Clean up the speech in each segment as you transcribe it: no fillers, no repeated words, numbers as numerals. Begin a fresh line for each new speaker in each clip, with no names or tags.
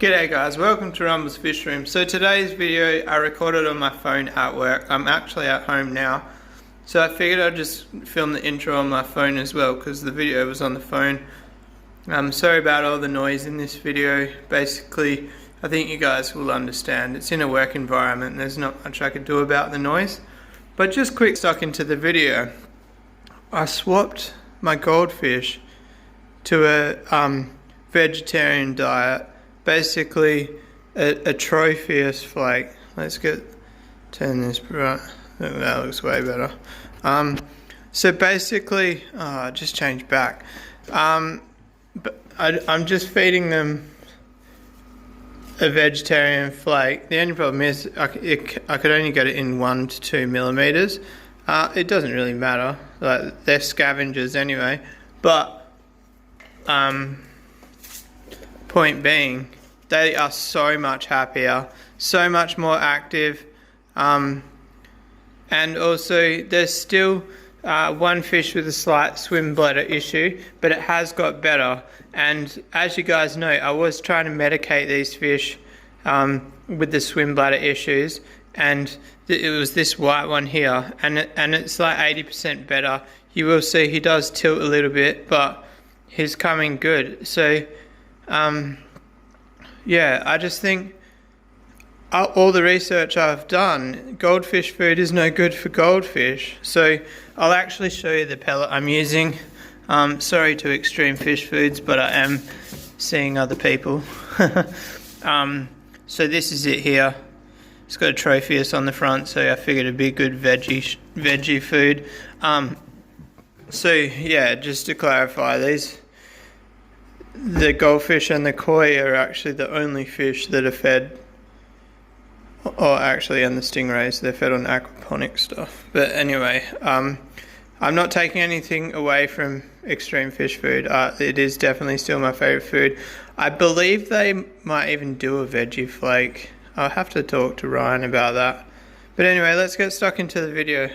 G'day guys, welcome to Rumble's Fish Room. So today's video I recorded on my phone at work. I'm actually at home now. So I figured I'd just film the intro on my phone as well because the video was on the phone. I'm sorry about all the noise in this video. Basically, I think you guys will understand. It's in a work environment and there's not much I could do about the noise. But just quick stuck into the video. I swapped my goldfish to a vegetarian diet. Basically a trophiest flake. Let's turn this right. That looks way better. So basically, I just changed back. But I'm just feeding them a vegetarian flake. The only problem is I could only get it in 1 to 2 millimeters. It doesn't really matter. Like, they're scavengers anyway. But point being, they are so much happier, so much more active, and also there's still one fish with a slight swim bladder issue, but it has got better. And as you guys know, I was trying to medicate these fish with the swim bladder issues, and it was this white one here, and it's like 80% better. You will see he does tilt a little bit, but he's coming good. So yeah, I just think all the research I've done, goldfish food is no good for goldfish. So I'll actually show you the pellet I'm using. Sorry to Extreme Fish Foods, but I am seeing other people. So this is it here. It's got a Tropheus on the front, so I figured it'd be good veggie food. So yeah, just to clarify, the goldfish and the koi are actually the only fish that are fed, or actually, and the stingrays, they're fed on aquaponic stuff. But anyway, I'm not taking anything away from Extreme Fish Food. It is definitely still my favourite food. I believe they might even do a veggie flake. I'll have to talk to Ryan about that. But anyway, let's get stuck into the video.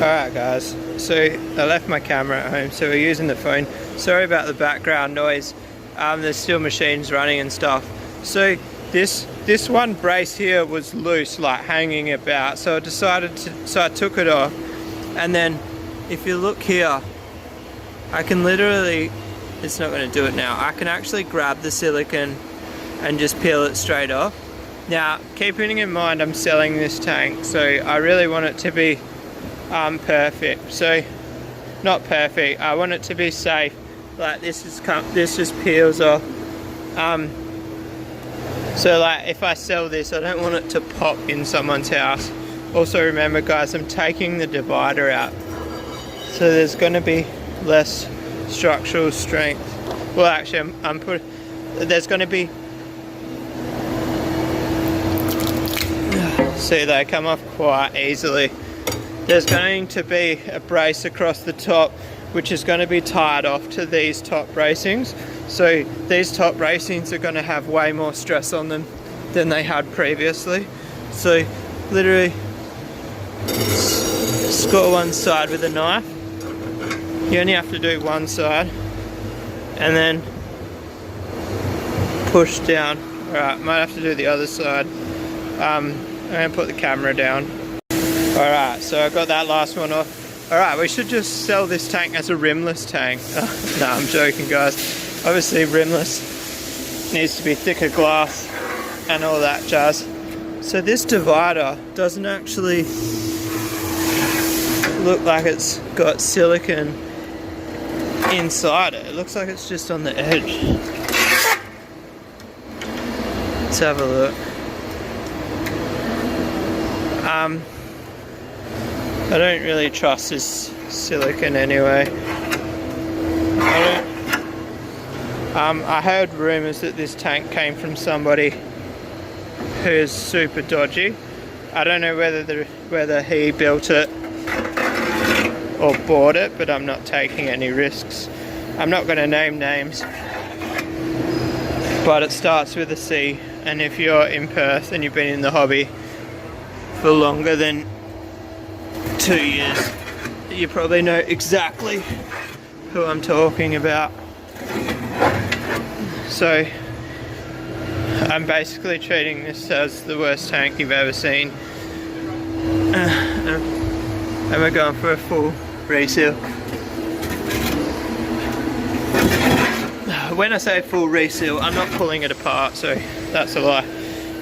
Alright guys, so I left my camera at home, so we're using the phone. Sorry about the background noise. There's still machines running and stuff. So this one brace here was loose, like hanging about, so I took it off. And then if you look here, I can literally, it's not going to do it now, I can actually grab the silicone and just peel it straight off. Now, keeping in mind I'm selling this tank, so I really want it to be perfect. So not perfect, I want it to be safe. Like this just peels off. So like if I sell this, I don't want it to pop in someone's house. Also remember guys, I'm taking the divider out, so there's going to be less structural strength. Well actually there's going to be, see, they come off quite easily. There's going to be a brace across the top, which is going to be tied off to these top bracings. So these top bracings are going to have way more stress on them than they had previously. So literally score one side with a knife. You only have to do one side and then push down. Alright, might have to do the other side. I'm going to put the camera down. Alright, so I got that last one off. Alright, we should just sell this tank as a rimless tank. No, I'm joking guys. Obviously rimless needs to be thicker glass and all that jazz. So this divider doesn't actually look like it's got silicone inside it. It looks like it's just on the edge. Let's have a look. I don't really trust this silicone anyway. I heard rumours that this tank came from somebody who's super dodgy. I don't know whether he built it or bought it, but I'm not taking any risks. I'm not going to name names, but it starts with a C, and if you're in Perth and you've been in the hobby, for longer than 2 years, you probably know exactly who I'm talking about. So I'm basically treating this as the worst tank you've ever seen, and we're going for a full reseal. When I say full reseal, I'm not pulling it apart, so that's a lie.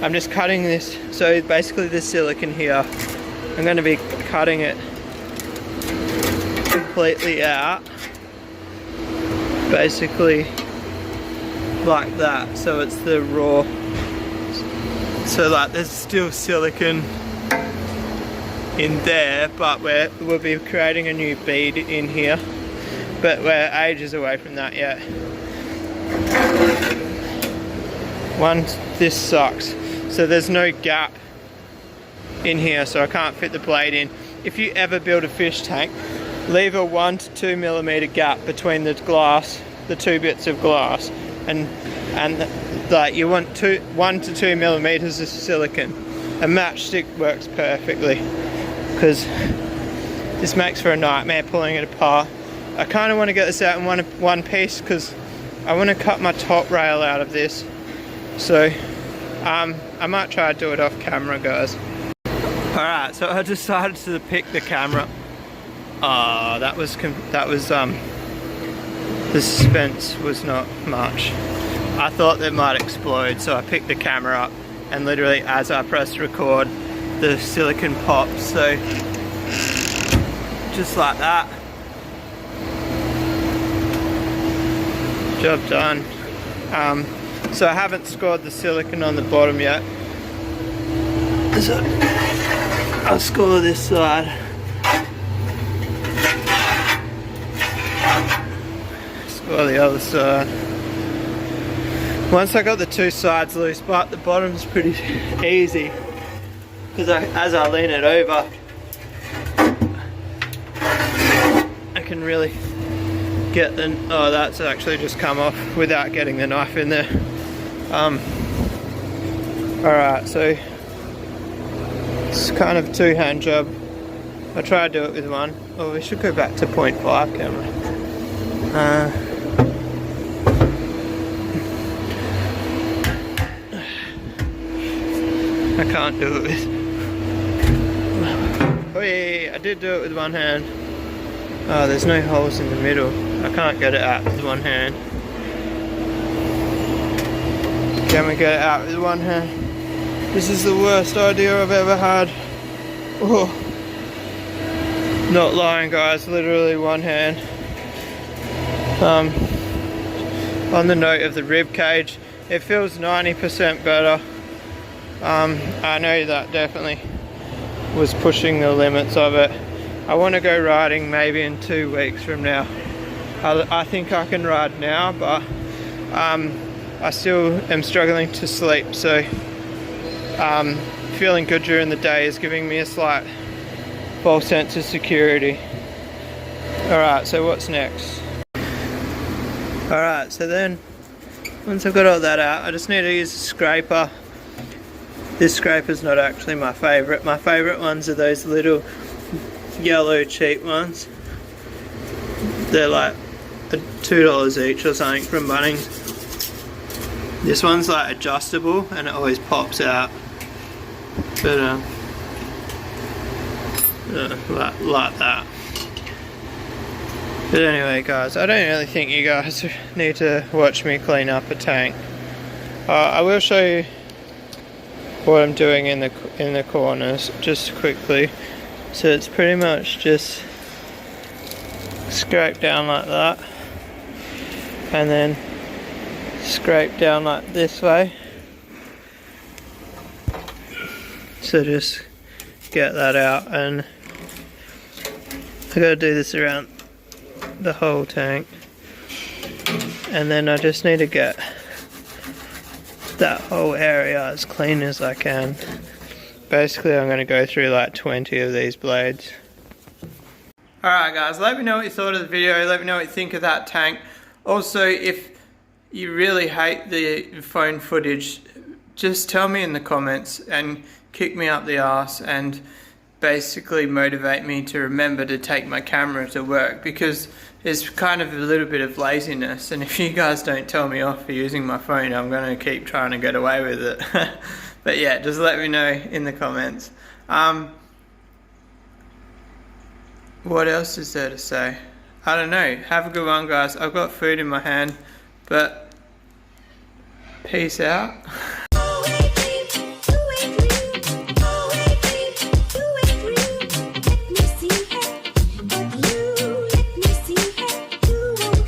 I'm just cutting this, so basically the silicone here, I'm going to be cutting it completely out, basically like that, so it's the raw, so like there's still silicone in there, but we'll be creating a new bead in here, but we're ages away from that yet. This sucks, so there's no gap in here, so I can't fit the blade in. If you ever build a fish tank, leave a 1 to 2 millimeter gap between the glass, the two bits of glass, and like you want 1 to 2 millimeters of silicone. A matchstick works perfectly, because this makes for a nightmare pulling it apart. I kind of want to get this out in one piece, because I want to cut my top rail out of this, so I might try to do it off camera, guys. Alright, so I decided to pick the camera. The suspense was not much. I thought it might explode, so I picked the camera up, and literally as I pressed record, the silicone popped, so just like that. Job done. So I haven't scored the silicone on the bottom yet, so I'll score this side. Score the other side. Once I got the two sides loose, but the bottom's pretty easy, because as I lean it over, I can really get the, oh, that's actually just come off without getting the knife in there. Alright, so it's kind of a two-hand job. I try to do it with one. Oh, we should go back to 0.5 camera. I can't do it with, oh yeah, I did do it with one hand. Oh, there's no holes in the middle. I can't get it out with one hand. Can we get it out with one hand? This is the worst idea I've ever had. Oh. Not lying, guys, literally one hand. On the note of the rib cage, it feels 90% better. I know that definitely was pushing the limits of it. I want to go riding maybe in 2 weeks from now. I think I can ride now, but I still am struggling to sleep, so feeling good during the day is giving me a slight false sense of security. Alright, so what's next? Alright, so then once I've got all that out, I just need to use a scraper. This scraper's not actually my favourite. My favourite ones are those little yellow cheap ones. They're like $2 each or something from Bunnings. This one's like adjustable and it always pops out. But like that. But anyway, guys, I don't really think you guys need to watch me clean up a tank. I will show you what I'm doing in the corners just quickly. So it's pretty much just scrape down like that, and then scrape down like this way. So just get that out, and I gotta do this around the whole tank, and then I just need to get that whole area as clean as I can. Basically I'm going to go through like 20 of these blades. Alright guys, let me know what you thought of the video, let me know what you think of that tank. Also, if you really hate the phone footage, just tell me in the comments and kick me up the arse and basically motivate me to remember to take my camera to work, because it's kind of a little bit of laziness, and if you guys don't tell me off for using my phone, I'm going to keep trying to get away with it. But yeah, just let me know in the comments. What else is there to say? I don't know. Have a good one, guys. I've got food in my hand, but peace out.